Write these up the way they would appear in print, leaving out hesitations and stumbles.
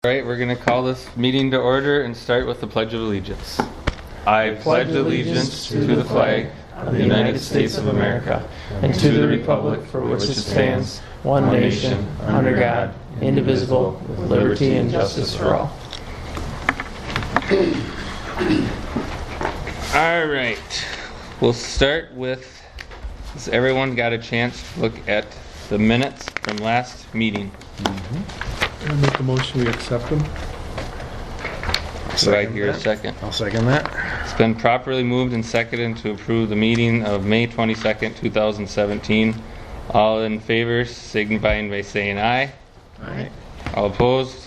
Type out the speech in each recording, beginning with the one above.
All right, we're going to call this meeting to order and start with the Pledge of Allegiance. I pledge allegiance to the flag of the United States of America and to the republic for which it stands, one nation, under God, indivisible, with liberty and justice for all. All right, we'll start with, has everyone got a chance to look at the minutes from last meeting? I make a motion we accept them. Do I hear a second? I'll second that. It's been properly moved and seconded to approve the meeting of May 22nd, 2017. All in favor, signifying by saying aye. Aye. All opposed?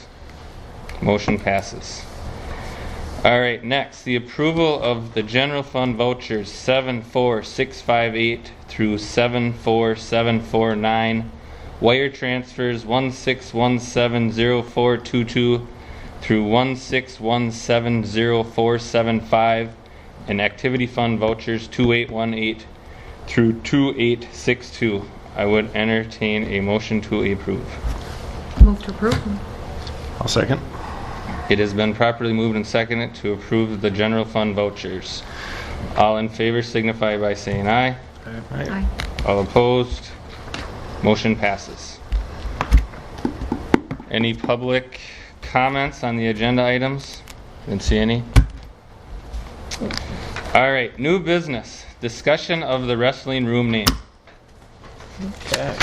Motion passes. All right, next, the approval of the general fund vouchers 74658 through 74749. Wire transfers 16170422 through 16170475, and activity fund vouchers 2818 through 2862. I would entertain a motion to approve. Move to approve. I'll second. It has been properly moved and seconded to approve the general fund vouchers. All in favor signify by saying aye. Aye. All opposed? Motion passes. Any public comments on the agenda items? Didn't see any. All right, new business. Discussion of the wrestling room name. Okay.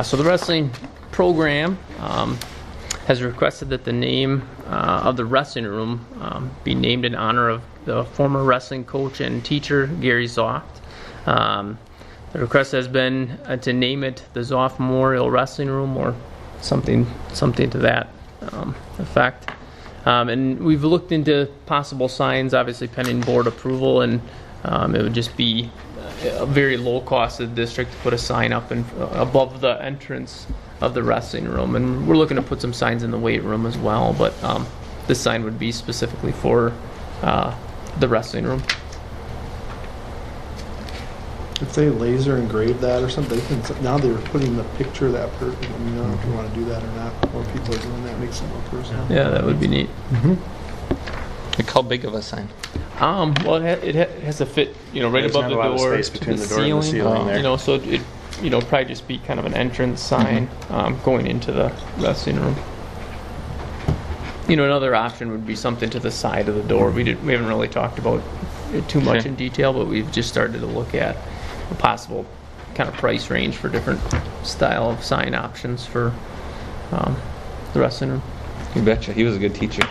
So the wrestling program has requested that the name of the wrestling room be named in honor of the former wrestling coach and teacher Gary Zoft. The request has been to name it the Zoff Memorial Wrestling Room or something to that effect. And we've looked into possible signs, obviously pending board approval, and it would just be a very low cost to the district to put a sign up above the entrance of the wrestling room. And we're looking to put some signs in the weight room as well, but this sign would be specifically for the wrestling room. If they laser engrave that or something, now they're putting the picture of that person. I don't know if you want to do that or not. More people are doing that, makes it more personal. Yeah, that would be neat. Like how big of a sign? Well, it has to fit, right There's above not a the lot of door, space between to the door and the ceiling there. So it, probably just be kind of an entrance sign going into the wrestling room. Another option would be something to the side of the door. We haven't really talked about it too much in detail, but we've just started to look at a possible kind of price range for different style of sign options for the wrestling room. You betcha. He was a good teacher.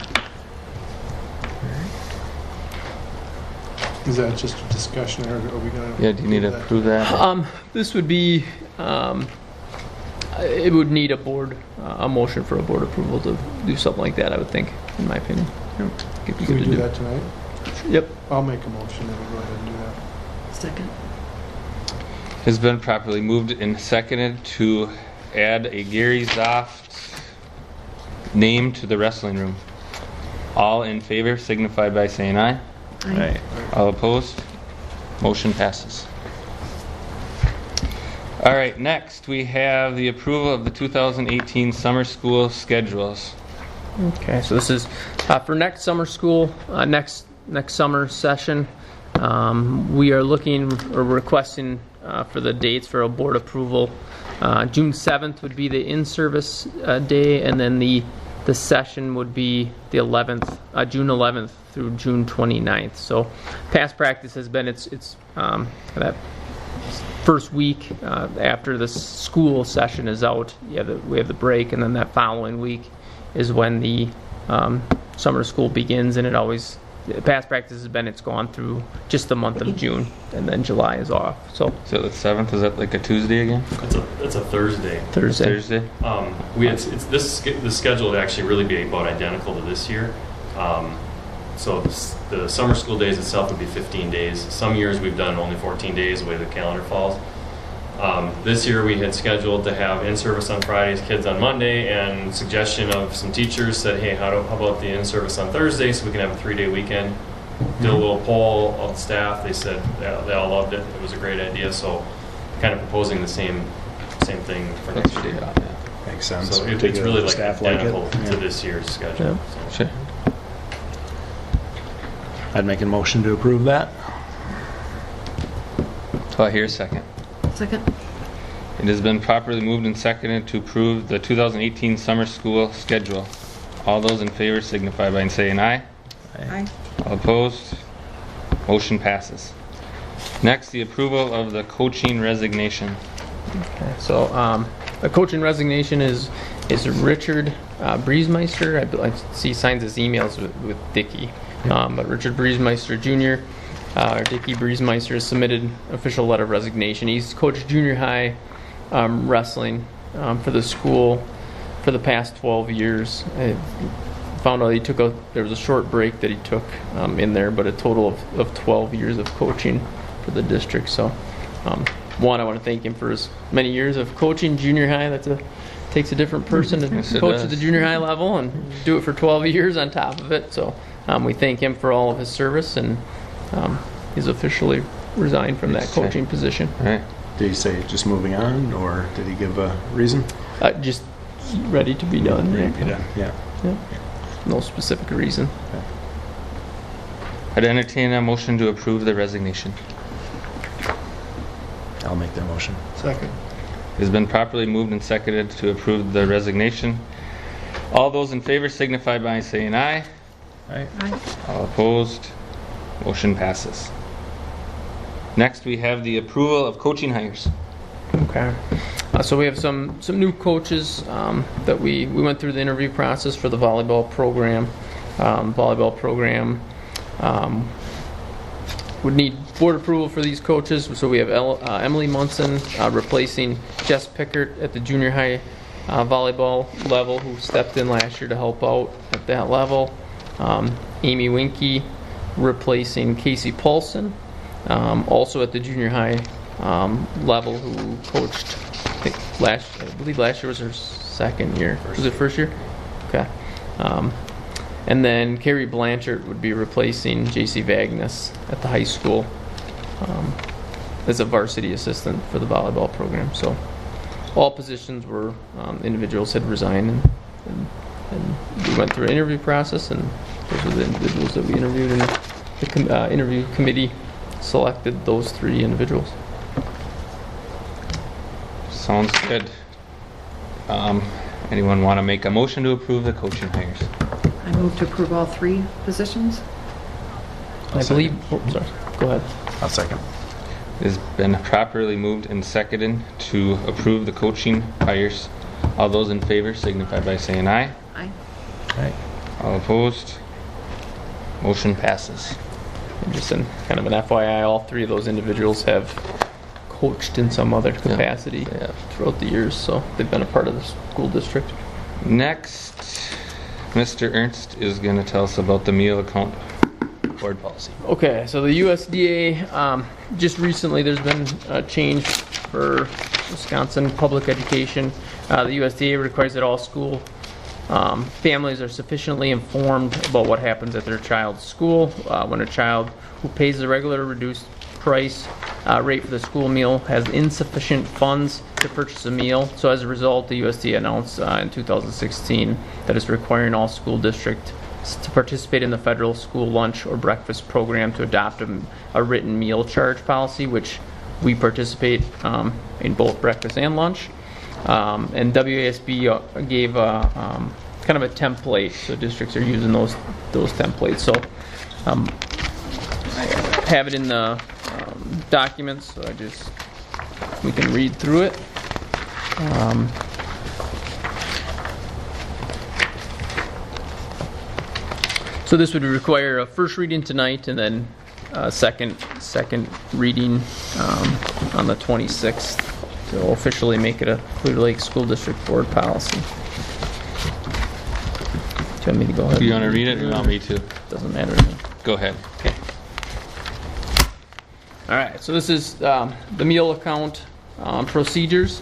Is that just a discussion or are we going to... Yeah, do you need to approve that? This would be, it would need a motion for a board approval to do something like that, I would think, in my opinion. Can we do that tonight? Yep. I'll make a motion that we go ahead and do that. Second. Has been properly moved and seconded to add a Gary Zoft name to the wrestling room. All in favor signify by saying aye. Aye. All opposed? Motion passes. All right, next we have the approval of the 2018 summer school schedules. Okay, so this is for next summer school, next summer session. We are looking or requesting for the dates for a board approval. June 7th would be the in-service day, and then the session would be the 11th, June 11th through June 29th. So past practice has been it's that first week after the school session is out, we have the break, and then that following week is when the summer school begins, and past practice has been it's gone through just the month of June, and then July is off. So the 7th, is that like a Tuesday again? It's a Thursday. Thursday. The schedule would actually really be about identical to this year. So the summer school days itself would be 15 days. Some years we've done only 14 days, the way the calendar falls. This year we had scheduled to have in-service on Fridays, kids on Monday, and suggestion of some teachers said, hey, how about the in-service on Thursday so we can have a 3-day weekend. Did a little poll of the staff. They said they all loved it. It was a great idea. So kind of proposing the same thing for next year. Makes sense. So it's Particularly really if like staff like it. identical to Yeah. this year's schedule. Yeah. So. Sure. I'd make a motion to approve that. Do I hear a second? Second. It has been properly moved and seconded to approve the 2018 summer school schedule. All those in favor signify by saying aye. Aye. All opposed? Motion passes. Next, the approval of the coaching resignation. Okay, so a coaching resignation is Richard Briesmeister. I see he signs his emails with Dickey. But Richard Briesmeister Jr., or Dickey Briesmeister, has submitted official letter of resignation. He's coached junior high wrestling for the school for the past 12 years. I found out there was a short break that he took in there, but a total of 12 years of coaching for the district. So, one, I want to thank him for his many years of coaching junior high. Takes a different person to Yes, it coach does. at the junior high level and do it for 12 years on top of it. So we thank him for all of his service, and he's officially resigned from that Yes, coaching position. All right. Did he say just moving on, or did he give a reason? Just ready to be done. Yeah. Yeah. Yeah. No specific reason. I'd entertain a motion to approve the resignation. I'll make that motion. Second. It has been properly moved and seconded to approve the resignation. All those in favor signify by saying aye. Aye. Aye. All opposed? Motion passes. Next, we have the approval of coaching hires. Okay. So we have some new coaches that we went through the interview process for the volleyball program. Would need board approval for these coaches. So we have Emily Munson replacing Jess Pickert at the junior high volleyball level, who stepped in last year to help out at that level. Amy Winke replacing Casey Paulson, also at the junior high level, who coached, I believe last year was her second year. Was it first year? Okay. And then Carrie Blanchard would be replacing J.C. Vagnus at the high school as a varsity assistant for the volleyball program. So all positions were, individuals had resigned, and we went through an interview process, and those were the individuals that we interviewed, and the interview committee selected those 3 individuals. Sounds good. Anyone want to make a motion to approve the coaching hires? I move to approve all 3 positions. I believe, sorry, go ahead. I'll second. It has been properly moved and seconded to approve the coaching hires. All those in favor signify by saying aye. Aye. Right. All opposed? Motion passes. And just in kind of an FYI, all 3 of those individuals have coached in some other capacity throughout the years, so they've been a part of the school district. Next, Mr. Ernst is going to tell us about the meal account board policy. Okay, so the USDA, just recently there's been a change for Wisconsin public education. The USDA requires that all school families are sufficiently informed about what happens at their child's school when a child who pays the regular reduced price rate for the school meal has insufficient funds to purchase a meal. So as a result, the USDA announced in 2016 that it's requiring all school districts to participate in the federal school lunch or breakfast program to adopt a written meal charge policy, which we participate in both breakfast and lunch. And WASB gave a kind of a template, so districts are using those templates. So I have it in the documents, so we can read through it. So this would require a first reading tonight, and then a second reading on the 26th to officially make it a Clear Lake School District Board policy. Do you want me to go ahead? Do you want to read it or you want me to? Doesn't matter to me. Go ahead. Okay. All right, so this is the meal account procedures.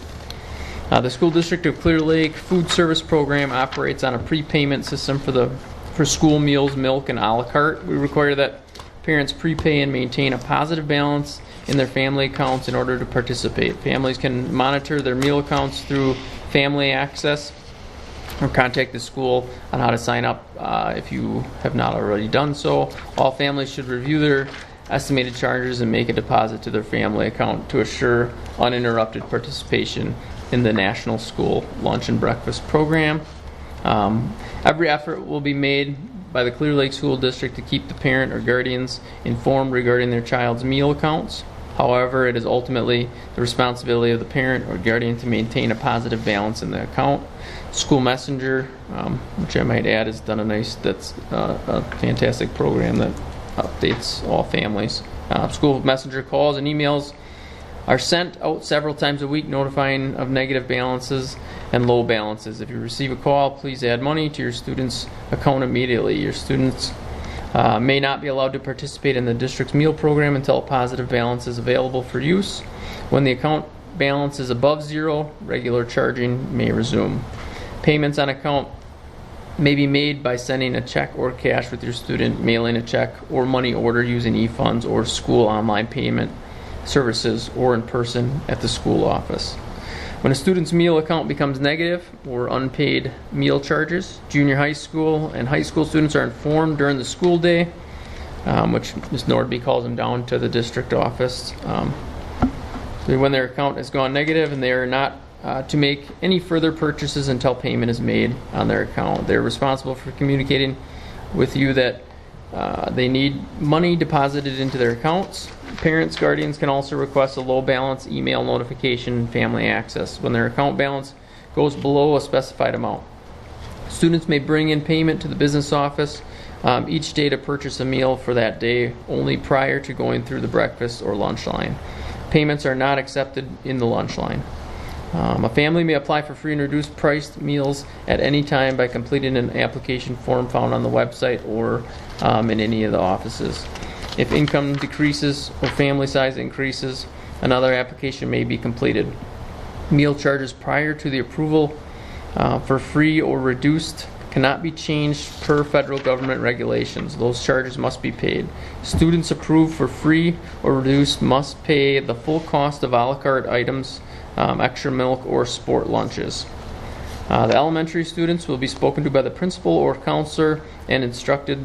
The School District of Clear Lake Food Service Program operates on a prepayment system for school meals, milk, and a la carte. We require that parents prepay and maintain a positive balance in their family accounts in order to participate. Families can monitor their meal accounts through family access, or contact the school on how to sign up if you have not already done so. All families should review their estimated charges and make a deposit to their family account to assure uninterrupted participation in the National School Lunch and Breakfast Program. Every effort will be made by the Clear Lake School District to keep the parent or guardians informed regarding their child's meal accounts. However, it is ultimately the responsibility of the parent or guardian to maintain a positive balance in the account. School Messenger, which I might add, has done that's a fantastic program that updates all families. School Messenger calls and emails are sent out several times a week notifying of negative balances and low balances. If you receive a call, please add money to your student's account immediately. Your students may not be allowed to participate in the district's meal program until a positive balance is available for use. When the account balance is above zero, regular charging may resume. Payments on account may be made by sending a check or cash with your student, mailing a check or money order using e-funds or school online payment services, or in person at the school office. When a student's meal account becomes negative or unpaid meal charges, junior high school and high school students are informed during the school day, which Ms. Nordby calls them down to the district office. When their account has gone negative and they are not to make any further purchases until payment is made on their account. They're responsible for communicating with you that they need money deposited into their accounts. Parents, guardians can also request a low balance email notification and family access when their account balance goes below a specified amount. Students may bring in payment to the business office each day to purchase a meal for that day only prior to going through the breakfast or lunch line. Payments are not accepted in the lunch line. A family may apply for free and reduced priced meals at any time by completing an application form found on the website or in any of the offices. If income decreases or family size increases, another application may be completed. Meal charges prior to the approval for free or reduced cannot be changed per federal government regulations. Those charges must be paid. Students approved for free or reduced must pay the full cost of a la carte items, extra milk, or sport lunches. The elementary students will be spoken to by the principal or counselor and instructed.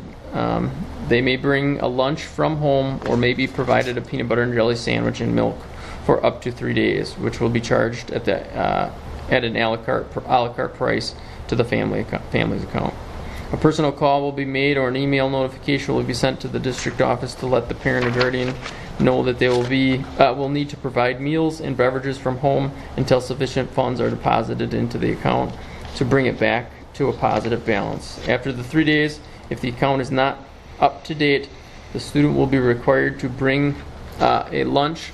They may bring a lunch from home or may be provided a peanut butter and jelly sandwich and milk for up to 3 days, which will be charged at an a la carte price to the family's account. A personal call will be made or an email notification will be sent to the district office to let the parent or guardian know that they will need to provide meals and beverages from home until sufficient funds are deposited into the account to bring it back to a positive balance. After the 3 days, if the account is not up to date, the student will be required to bring a lunch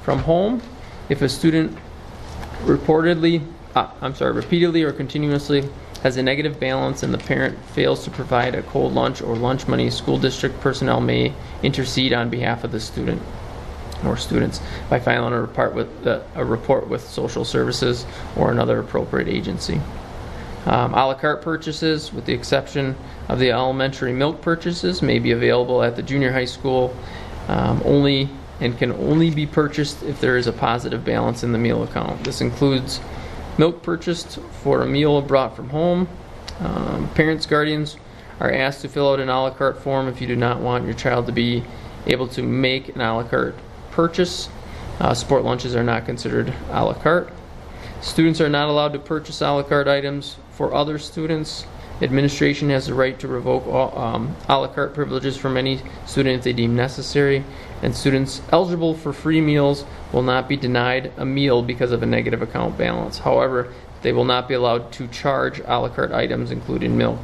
from home. If a student repeatedly or continuously has a negative balance and the parent fails to provide a cold lunch or lunch money, school district personnel may intercede on behalf of the student or students by filing a report with social services or another appropriate agency. A la carte purchases, with the exception of the elementary milk purchases, may be available at the junior high school only and can only be purchased if there is a positive balance in the meal account. This includes milk purchased for a meal brought from home. Parents, guardians are asked to fill out an a la carte form if you do not want your child to be able to make an a la carte purchase. Sport lunches are not considered a la carte. Students are not allowed to purchase a la carte items for other students. Administration has the right to revoke all, a la carte privileges from any student if they deem necessary, and students eligible for free meals will not be denied a meal because of a negative account balance. However, they will not be allowed to charge a la carte items, including milk,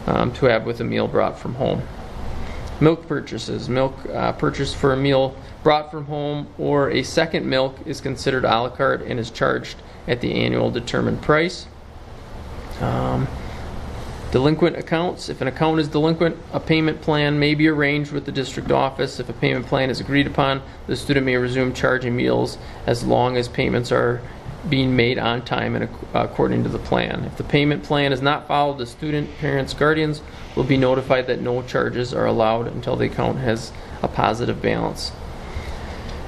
to have with a meal brought from home. Milk purchases. Milk purchased for a meal brought from home or a second milk is considered a la carte and is charged at the annual determined price. Delinquent accounts. If an account is delinquent, a payment plan may be arranged with the district office. If a payment plan is agreed upon, the student may resume charging meals as long as payments are being made on time and according to the plan. If the payment plan is not followed, the student, parents, guardians will be notified that no charges are allowed until the account has a positive balance.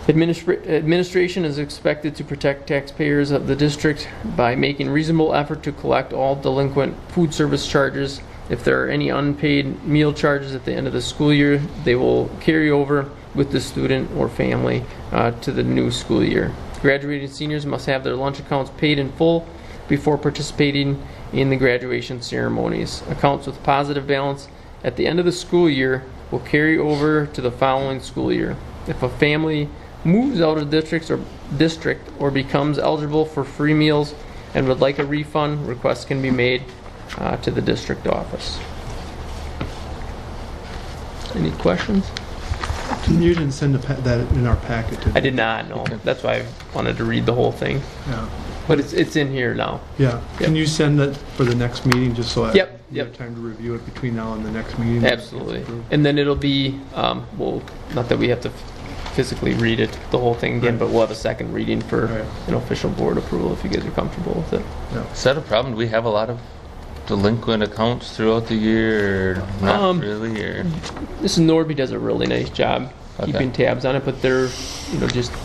Administration is expected to protect taxpayers of the district by making reasonable effort to collect all delinquent food service charges. If there are any unpaid meal charges at the end of the school year, they will carry over with the student or family to the new school year. Graduating seniors must have their lunch accounts paid in full before participating in the graduation ceremonies. Accounts with positive balance at the end of the school year will carry over to the following school year. If a family moves out of district or becomes eligible for free meals and would like a refund, requests can be made to the district office. Any questions? You didn't send that in our packet, did you? I did not know. That's why I wanted to read the whole thing. Yeah. But it's in here now. Yeah. Can you send that for the next meeting, just so I Yep. have time to review it between now and the next meeting? Absolutely. And then it'll be, well, not that we have to physically read it, the whole thing again, Right. but we'll have a second reading for Right. an official board approval if you guys are comfortable with it. Is that a problem? Do we have a lot of delinquent accounts throughout the year, or not really? Or Mrs. Norby does a really nice job keeping tabs on it, but there,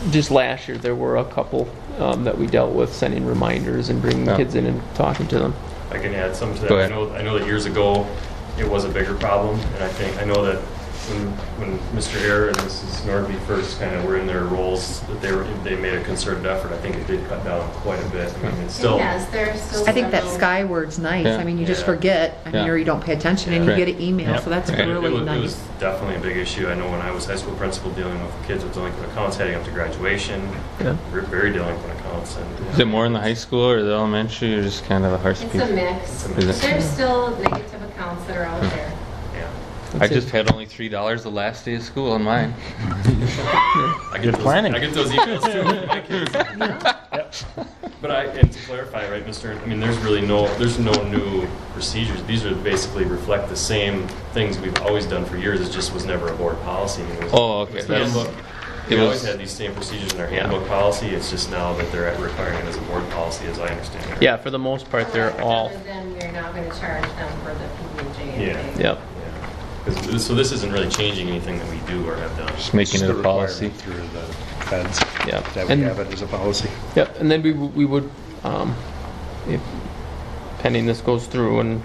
just last year there were a couple that we dealt with, sending reminders and bringing kids in and talking to them. I can add some to Go that. ahead. I know that years ago it was a bigger problem, and I know that when Mr. Hare and Mrs. Norby first kind of were in their roles, that they made a concerted effort. I think it did cut down quite a bit. I mean, it's still. Yes, there's still. I think that several- skyward's nice. Yeah. I mean, you just Yeah. forget, I mean, Yeah. or you don't pay attention and you Right. get an email, so that's Right. really It was nice. definitely a big issue. I know when I was high school principal dealing with kids with delinquent accounts heading up to graduation, Yeah. very delinquent accounts. is it more in the high school or the elementary, or just kind of the horse It's piece? a mix. Is it? There's still negative accounts that are out there. Yeah. I just had only $3 the last day of school on mine. I get those, planning. I get those emails too with my kids. But and to clarify, right, Mr. I mean, there's no new procedures. These are basically reflect the same things we've always done for years. It just was never a board policy. I mean, it was, Oh, okay. it was the That's- handbook. it We always was- had these same procedures in our handbook policy. It's just now that they're requiring it as a board policy, as I understand it. Yeah, for the most part, they're all, Other than we're not going to charge them for the PB&J. Yeah. thing. yep. So this isn't really changing anything that we do or have done. Just making Just it a the policy. requirement through the feds Yeah. that we And- have it as a policy. Yep, and then we would, if pending this goes through, and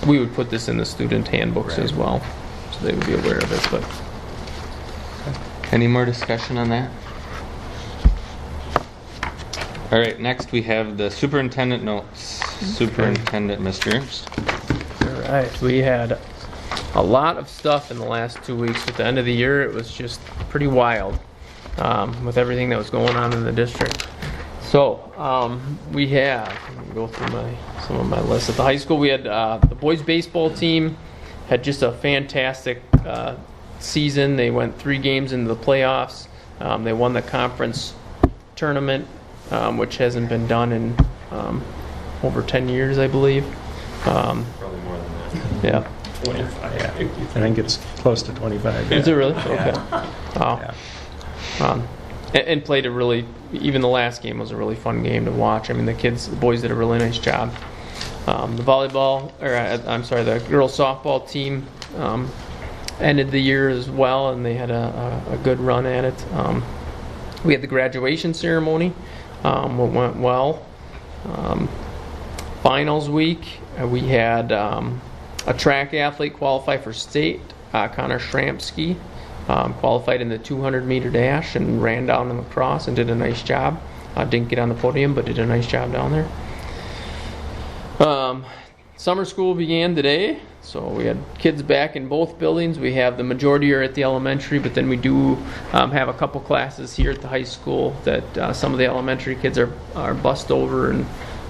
we would put this in the student handbooks as well, so they would be aware of it. But Any more discussion on that? All right, next we have the superintendent notes. Superintendent, Mr. all right, we had a lot of stuff in the last 2 weeks. At the end of the year, it was just pretty wild with everything that was going on in the district. So we have, let me go through some of my list. At the high school, we had the boys baseball team had just a fantastic season. They went 3 games into the playoffs. They won the conference tournament, which hasn't been done in over 10 years, I believe. Probably more than that. Yeah. 25. I think it's close to 25. Is it really? Okay. Wow. Yeah. And played a really, even the last game was a really fun game to watch. I mean, the boys did a really nice job. The the girls softball team ended the year as well, and they had a good run at it. We had the graduation ceremony, what went well. Finals week, we had a track athlete qualify for state, Connor Shrampsky. Qualified in the 200-meter dash and ran down in the cross and did a nice job. Didn't get on the podium, but did a nice job down there. Summer school began today, so we had kids back in both buildings. We have the majority are at the elementary, but then we do have a couple classes here at the high school that some of the elementary kids are bussed over and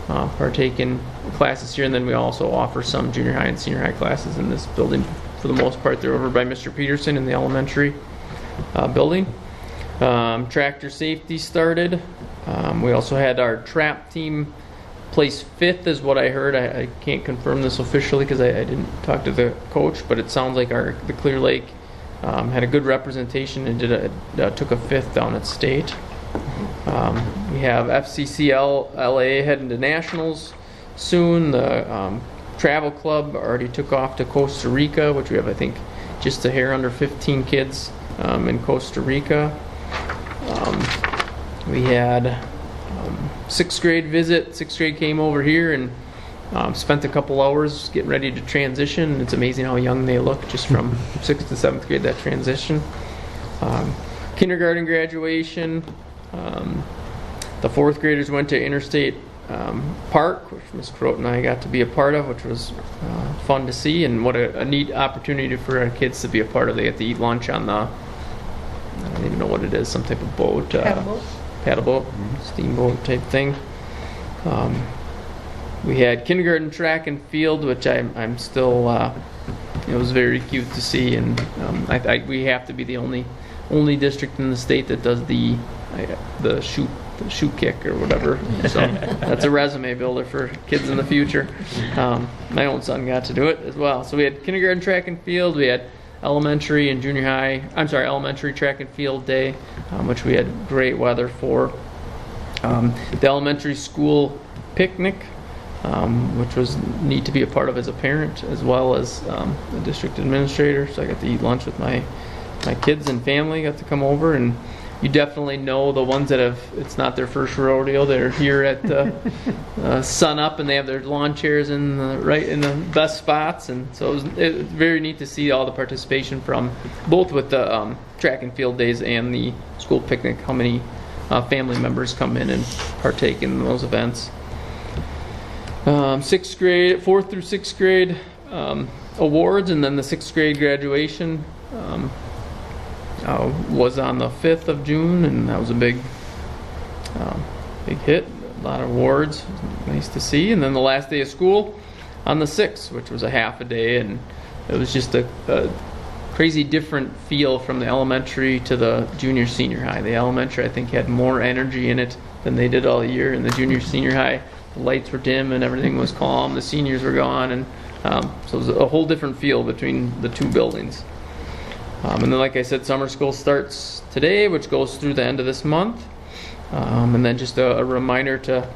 partake in classes here, and then we also offer some junior high and senior high classes in this building. For the most part, they're over by Mr. Peterson in the elementary building. Tractor safety started. We also had our trap team place 5th is what I heard. I can't confirm this officially because I didn't talk to the coach, but it sounds like the Clear Lake had a good representation and took a 5th down at state. We have FCCL LA heading to nationals soon. The travel club already took off to Costa Rica, which we have, I think, just a hair under 15 kids in Costa Rica. We had sixth grade visit. Sixth grade came over here and spent a couple hours getting ready to transition. It's amazing how young they look just from 6th to 7th grade, that transition. Kindergarten graduation. The 4th graders went to Interstate Park, which Ms. Croat and I got to be a part of, which was fun to see, and what a neat opportunity for our kids to be a part of. They get to eat lunch on the, I don't even know what it is, some type of boat. Paddle boat, steamboat type thing. We had kindergarten track and field, which I'm still, it was very cute to see, and we have to be the only district in the state that does the shoot kick or whatever. So that's a resume builder for kids in the future. My own son got to do it as well. So we had kindergarten track and field. We had elementary and elementary track and field day, which we had great weather for. The elementary school picnic, which was neat to be a part of as a parent as well as the district administrator. So I got to eat lunch with my kids and family, got to come over, and you definitely know the ones that it's not their first rodeo. They're here at sun up, and they have their lawn chairs right in the best spots. And so it was very neat to see all the participation from both with the track and field days and the school picnic, how many family members come in and partake in those events. 6th grade, 4th through 6th grade awards, and then the 6th grade graduation was on the 5th of June, and that was a big hit. A lot of awards, nice to see. And then the last day of school on the 6th, which was a half a day, and it was just a crazy different feel from the elementary to the junior senior high. The elementary, I think, had more energy in it than they did all year, and the junior senior high, the lights were dim and everything was calm. The seniors were gone, and so it was a whole different feel between the two buildings. And then, like I said, summer school starts today, which goes through the end of this month. And then just a reminder to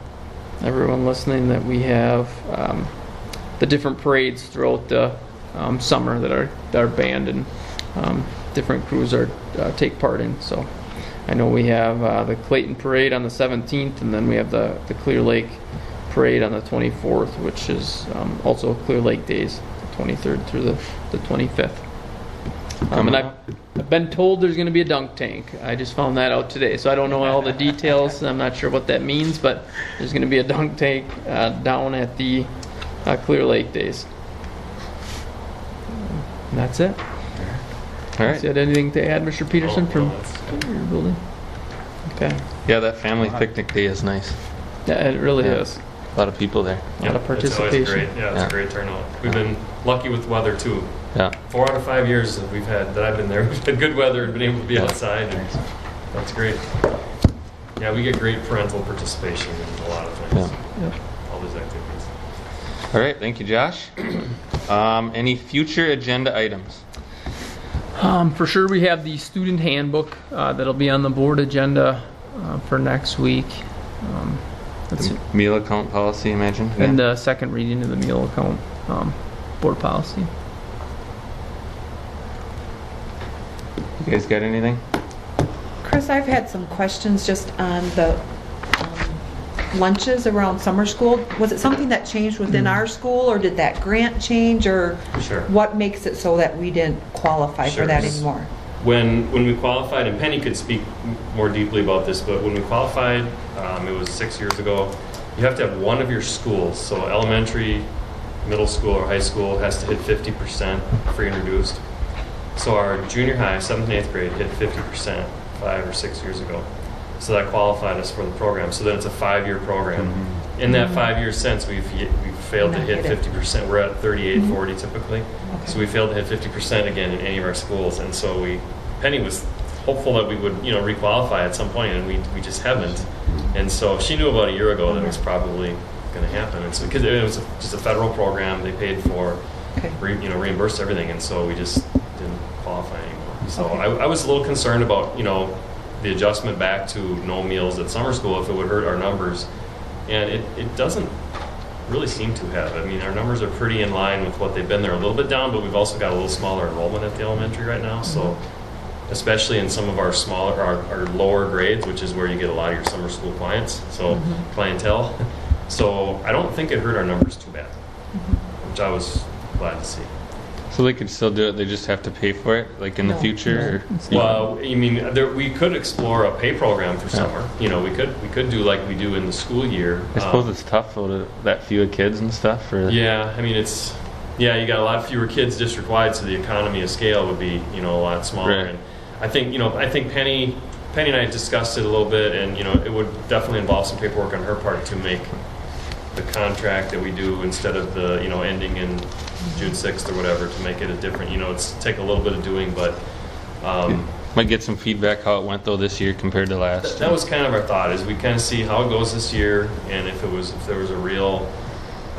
everyone listening that we have the different parades throughout the summer that are banned and different crews take part in. So I know we have the Clayton Parade on the 17th, and then we have the Clear Lake Parade on the 24th, which is also Clear Lake Days, the 23rd through the 25th. And I've been told there's going to be a dunk tank. I just found that out today, so I don't know all the details. I'm not sure what that means, but there's going to be a dunk tank down at the Clear Lake Days. And that's it. All right. You had anything to add, Mr. Peterson, from your building? Okay. Yeah, that family picnic day is nice. Yeah, it really is. A lot of people there. A lot of participation. It's always great. Yeah, it's a great turnout. We've been lucky with weather too. Yeah. 4 out of 5 years that I've been there, we've had good weather and been able to be outside, and that's great. Yeah, we get great parental participation in a lot of things. Yeah. All those activities. All right, thank you, Josh. Any future agenda items? For sure, we have the student handbook that'll be on the board agenda for next week. The meal account policy, I imagine? And the second reading of the meal account board policy. You guys got anything? Chris, I've had some questions just on the lunches around summer school. Was it something that changed within our school, or did that grant change, or Sure. what makes it so that we didn't qualify Sure. for that anymore? When we qualified, and Penny could speak more deeply about this, but when we qualified, it was 6 years ago, you have to have one of your schools, so elementary, middle school, or high school has to hit 50% free and reduced. So our junior high, 7th and 8th grade, hit 50% 5 or 6 years ago. So that qualified us for the program. So then it's a 5-year program. Mm-hmm. In that 5 years since, we've failed to Not hit hit it. 50%. We're at 38, 40 typically. Okay. So we failed to hit 50% again in any of our schools. And so Penny was hopeful that we would, requalify at some point, and we just haven't. And so she knew about a year ago that it was probably going to happen. And so because it was just a federal program, they paid for, Okay. reimbursed everything, and so we just didn't qualify anymore. So Okay. I was a little concerned about, the adjustment back to no meals at summer school, if it would hurt our numbers. And it doesn't really seem to have. I mean, our numbers are pretty in line with what they've been. They're a little bit down, but we've also got a little smaller enrollment at the elementary right now. So especially in some of our smaller, our lower grades, which is where you get a lot of your summer school clients, so clientele. So I don't think it hurt our numbers too bad, which I was glad to see. So they could still do it, they just have to pay for it, like in the No. future? or- Well, you mean we could explore a pay program for summer. You know, we could do like we do in the school year. I suppose it's tough though, to that few kids and stuff, or? Yeah, I mean you got a lot fewer kids district wide, so the economy of scale would be a lot smaller. Right. And I think Penny and I discussed it a little bit, and it would definitely involve some paperwork on her part to make the contract that we do instead of the ending in June 6th or whatever, to make it a different, it's take a little bit of doing, but Might get some feedback how it went though this year compared to last. that was kind of our thought, is we kind of see how it goes this year, and if there was a real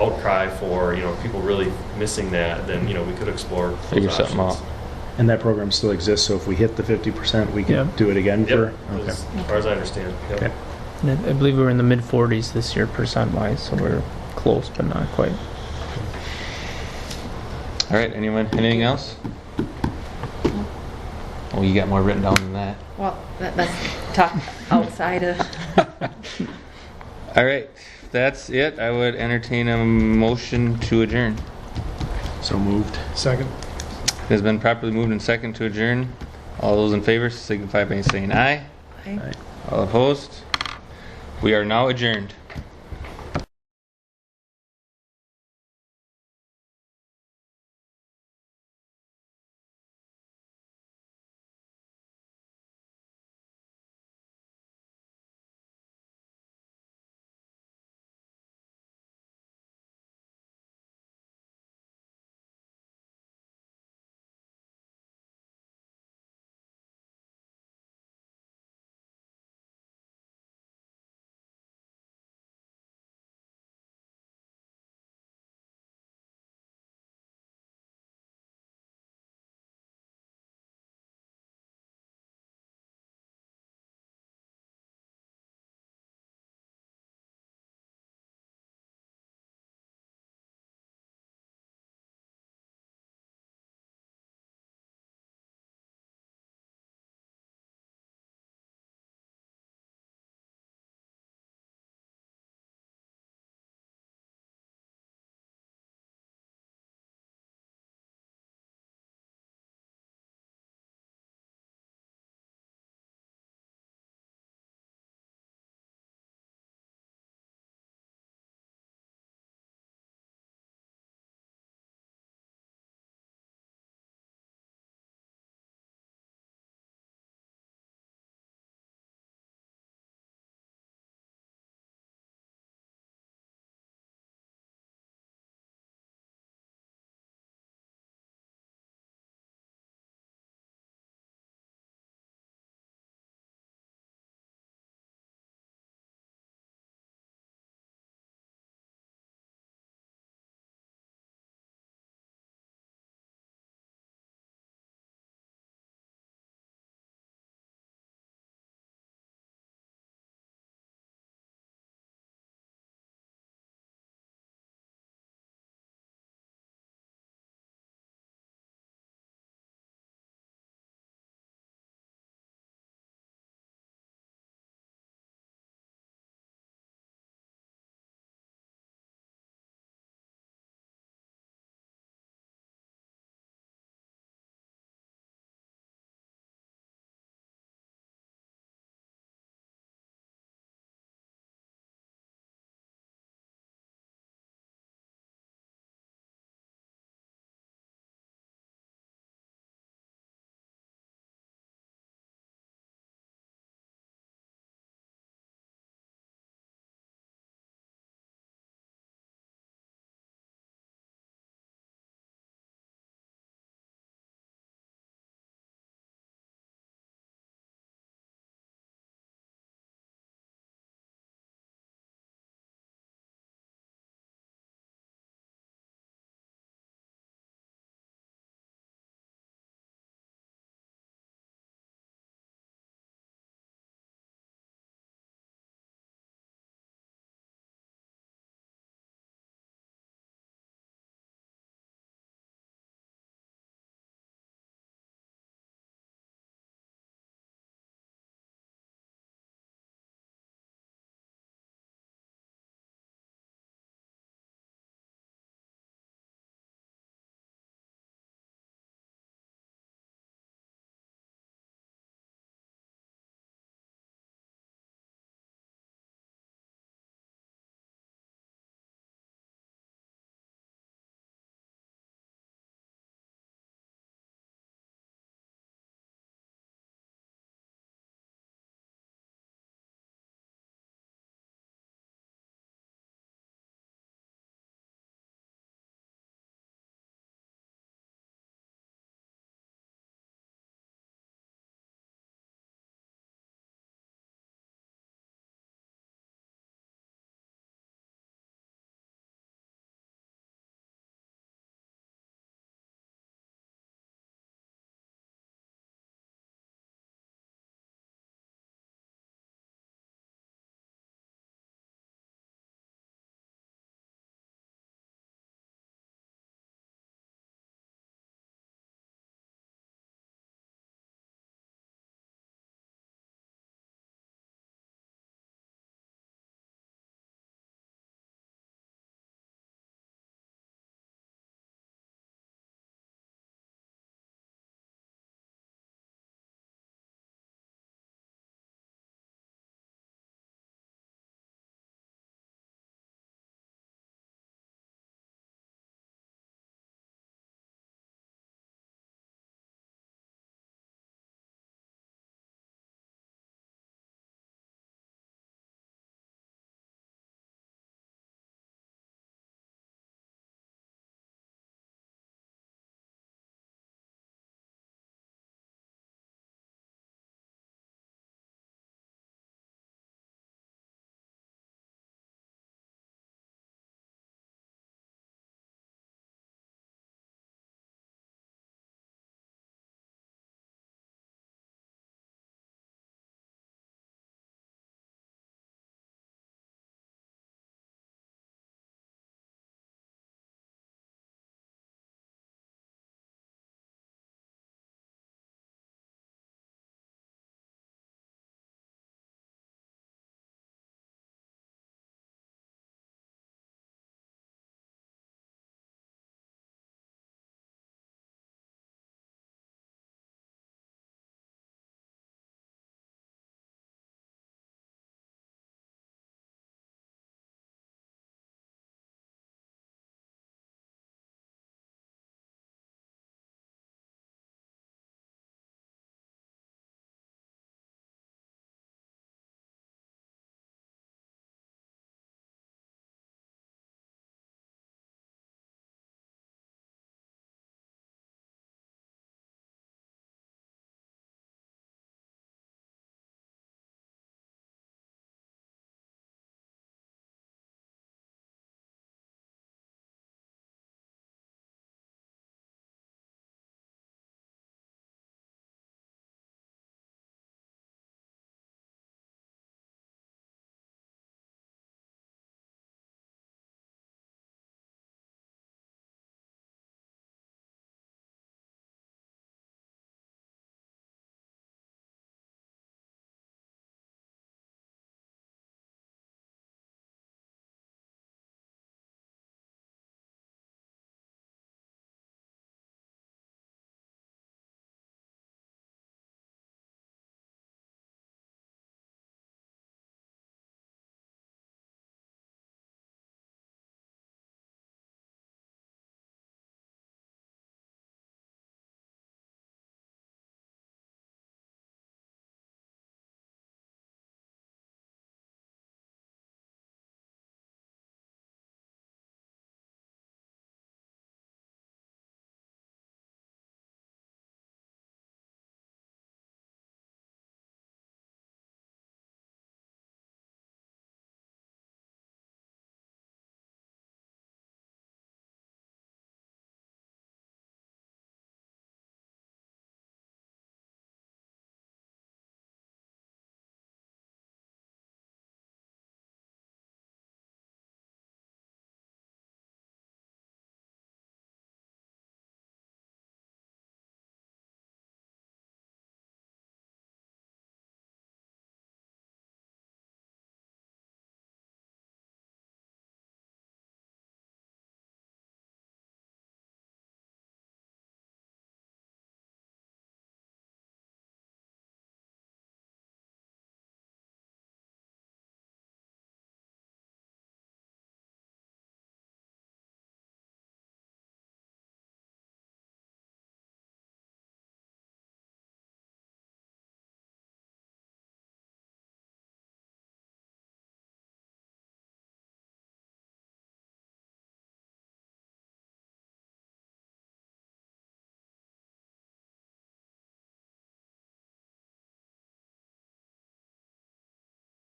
outcry for people really missing that, then we could explore those Figure something options. out. And that program still exists, so if we hit the 50%, we can Yeah. do it again Yep, for? Okay. as far as I understand. Yep. Okay. And I believe we were in the mid-40s this year percent-wise, so we're close, but not quite. All right, anything else? Oh, you got more written down than that. Well, let's talk outside of, All right, if that's it. I would entertain a motion to adjourn. So moved. Second. It has been properly moved and second to adjourn. All those in favor signify by saying aye. I- All opposed? We are now adjourned.